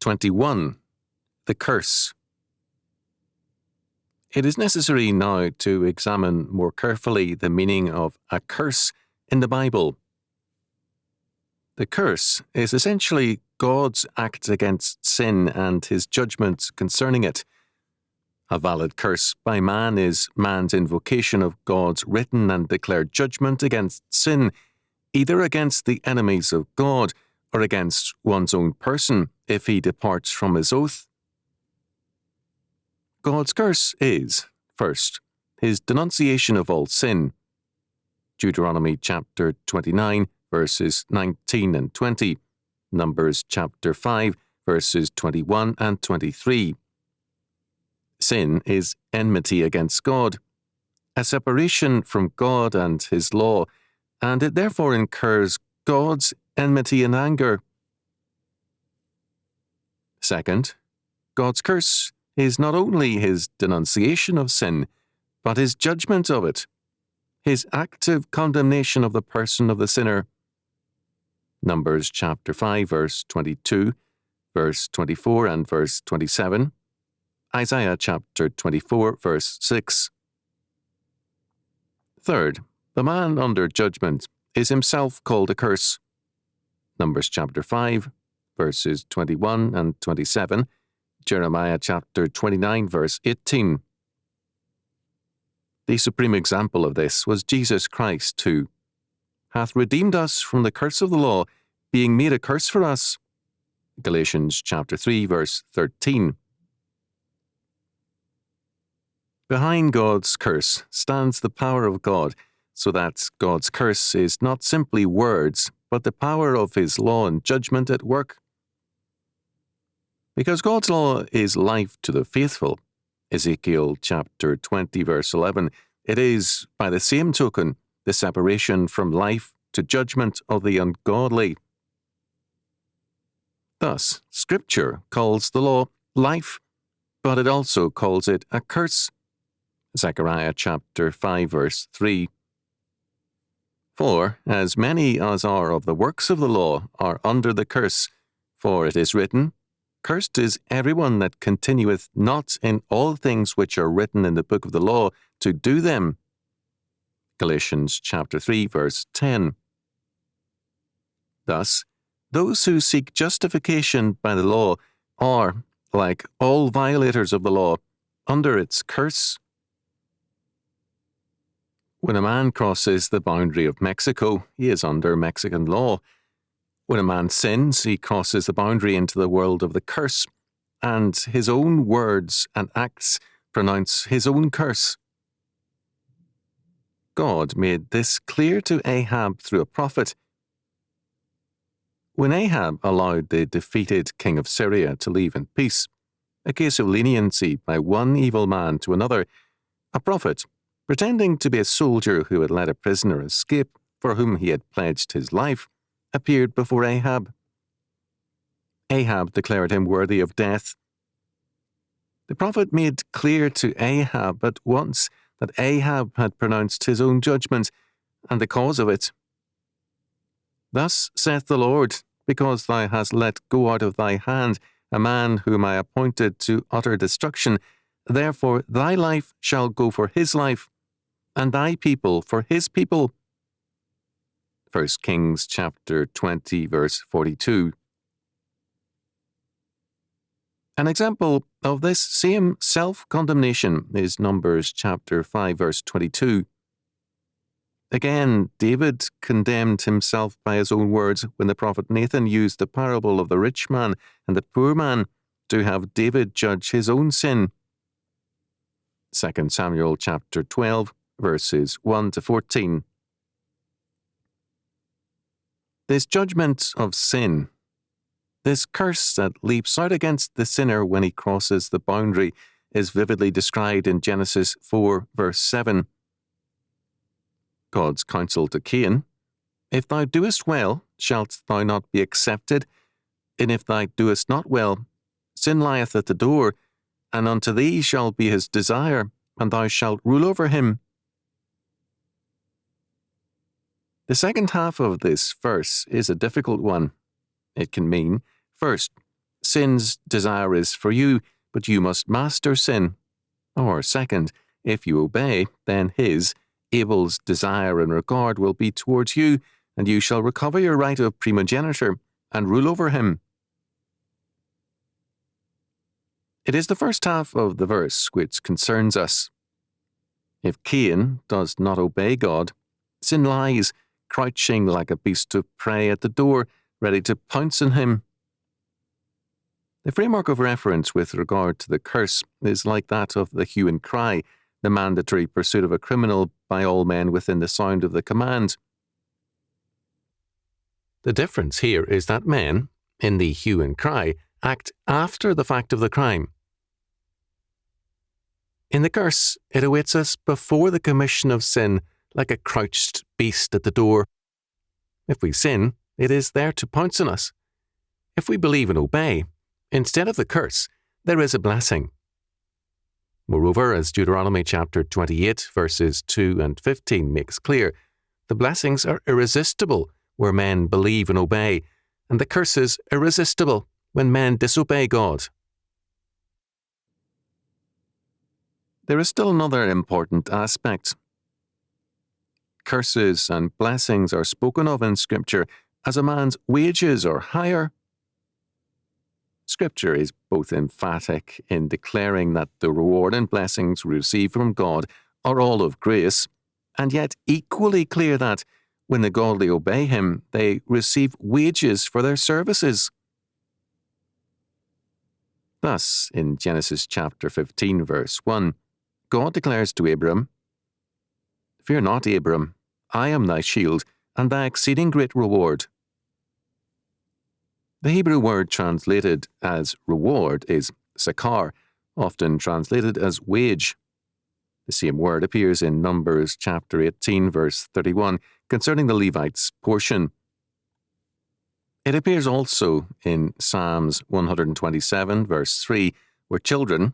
21. The Curse. It is necessary now to examine more carefully the meaning of a curse in the Bible. The curse is essentially God's act against sin and his judgment concerning it. A valid curse by man is man's invocation of God's written and declared judgment against sin, either against the enemies of God or against one's own person if he departs from his oath. God's curse is, first, his denunciation of all sin. Deuteronomy chapter 29, verses 19 and 20. Numbers chapter 5, verses 21 and 23. Sin is enmity against God, a separation from God and his law, and it therefore incurs God's enmity and anger. Second, God's curse is not only his denunciation of sin, but his judgment of it, his active condemnation of the person of the sinner. Numbers chapter 5, verse 22, verse 24 and verse 27. Isaiah chapter 24, verse 6. Third, the man under judgment is himself called a curse. Numbers chapter 5, verses 21 and 27. Jeremiah chapter 29, verse 18. The supreme example of this was Jesus Christ, who hath redeemed us from the curse of the law, being made a curse for us. Galatians chapter 3, verse 13. Behind God's curse stands the power of God, so that God's curse is not simply words, but the power of his law and judgment at work. Because God's law is life to the faithful, Ezekiel chapter 20, verse 11, it is, by the same token, the separation from life to judgment of the ungodly. Thus, Scripture calls the law life, but it also calls it a curse. Zechariah chapter 5, verse 3. For as many as are of the works of the law are under the curse, for it is written, Cursed is everyone that continueth not in all things which are written in the book of the law to do them. Galatians chapter 3, verse 10. Thus, those who seek justification by the law are, like all violators of the law, under its curse. When a man crosses the boundary of Mexico, he is under Mexican law. When a man sins, he crosses the boundary into the world of the curse, and his own words and acts pronounce his own curse. God made this clear to Ahab through a prophet. When Ahab allowed the defeated king of Syria to leave in peace, a case of leniency by one evil man to another, a prophet, pretending to be a soldier who had let a prisoner escape for whom he had pledged his life, appeared before Ahab. Ahab declared him worthy of death. The prophet made clear to Ahab at once that Ahab had pronounced his own judgment and the cause of it. Thus saith the Lord, because thou hast let go out of thy hand a man whom I appointed to utter destruction, therefore thy life shall go for his life, and thy people for his people. 1 Kings chapter 20, verse 42. An example of this same self-condemnation is Numbers chapter 5, verse 22. Again, David condemned himself by his own words when the prophet Nathan used the parable of the rich man and the poor man to have David judge his own sin. 2 Samuel chapter 12, verses 1 to 14. This judgment of sin, this curse that leaps out against the sinner when he crosses the boundary, is vividly described in Genesis 4, verse 7. God's counsel to Cain, If thou doest well, shalt thou not be accepted? And if thou doest not well, sin lieth at the door, and unto thee shall be his desire, and thou shalt rule over him. The second half of this verse is a difficult one. It can mean, first, sin's desire is for you, but you must master sin. Or second, if you obey, then his, Abel's, desire and regard will be towards you, and you shall recover your right of primogeniture and rule over him. It is the first half of the verse which concerns us. If Cain does not obey God, sin lies, crouching like a beast of prey at the door, ready to pounce on him. The framework of reference with regard to the curse is like that of the hue and cry, the mandatory pursuit of a criminal by all men within the sound of the command. The difference here is that men, in the hue and cry, act after the fact of the crime. In the curse, it awaits us before the commission of sin, like a crouched beast at the door. If we sin, it is there to pounce on us. If we believe and obey, instead of the curse, there is a blessing. Moreover, as Deuteronomy chapter 28, verses 2 and 15 makes clear, the blessings are irresistible where men believe and obey, and the curse is irresistible when men disobey God. There is still another important aspect. Curses and blessings are spoken of in Scripture as a man's wages or hire. Scripture is both emphatic in declaring that the reward and blessings received from God are all of grace, and yet equally clear that, when the godly obey him, they receive wages for their services. Thus, in Genesis chapter 15, verse 1, God declares to Abram, "Fear not, Abram, I am thy shield, and thy exceeding great reward." The Hebrew word translated as reward is sakar, often translated as wage. The same word appears in Numbers chapter 18, verse 31, concerning the Levites' portion. It appears also in Psalms 127, verse 3, where children,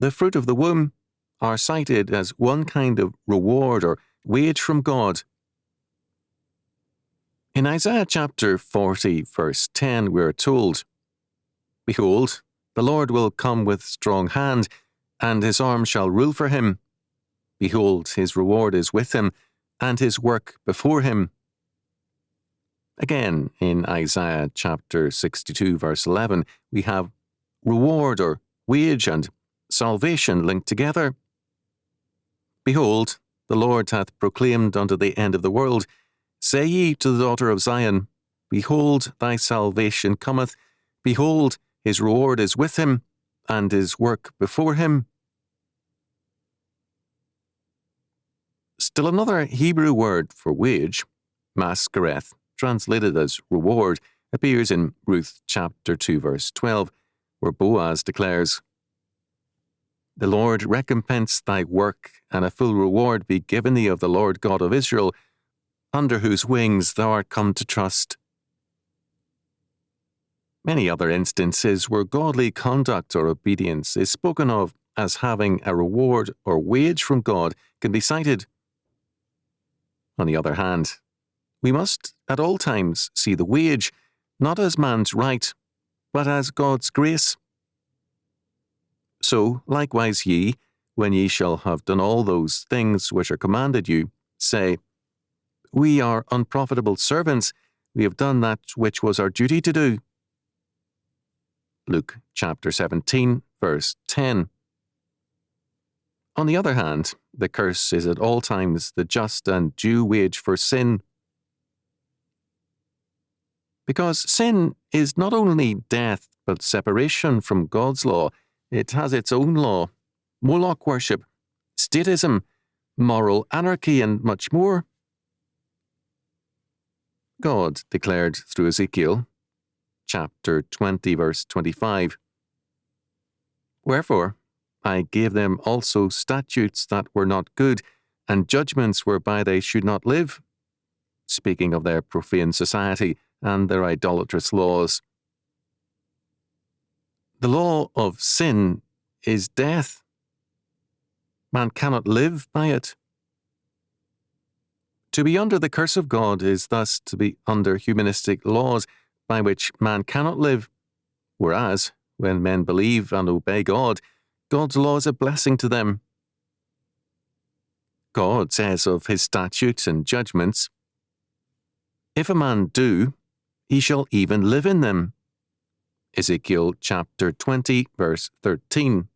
the fruit of the womb, are cited as one kind of reward or wage from God. In Isaiah chapter 40, verse 10, we are told, "Behold, the Lord will come with strong hand, and his arm shall rule for him. Behold, his reward is with him, and his work before him." Again, in Isaiah chapter 62, verse 11, we have reward or wage and salvation linked together. "Behold, the Lord hath proclaimed unto the end of the world, say ye to the daughter of Zion, Behold, thy salvation cometh. Behold, his reward is with him, and his work before him." Still another Hebrew word for wage, maskereth, translated as reward, appears in Ruth chapter 2, verse 12, where Boaz declares, "The Lord recompense thy work, and a full reward be given thee of the Lord God of Israel, under whose wings thou art come to trust." Many other instances where godly conduct or obedience is spoken of as having a reward or wage from God can be cited. On the other hand, we must at all times see the wage not as man's right, but as God's grace. "So likewise ye, when ye shall have done all those things which are commanded you, say, We are unprofitable servants, we have done that which was our duty to do." Luke chapter 17, verse 10. On the other hand, the curse is at all times the just and due wage for sin. Because sin is not only death, but separation from God's law, it has its own law, Moloch worship, statism, moral anarchy, and much more. God declared through Ezekiel, chapter 20, verse 25, "Wherefore I gave them also statutes that were not good, and judgments whereby they should not live," speaking of their profane society and their idolatrous laws. The law of sin is death. Man cannot live by it. To be under the curse of God is thus to be under humanistic laws by which man cannot live. Whereas, when men believe and obey God, God's law is a blessing to them. God says of his statutes and judgments, "If a man do, he shall even live in them." Ezekiel chapter 20, verse 13.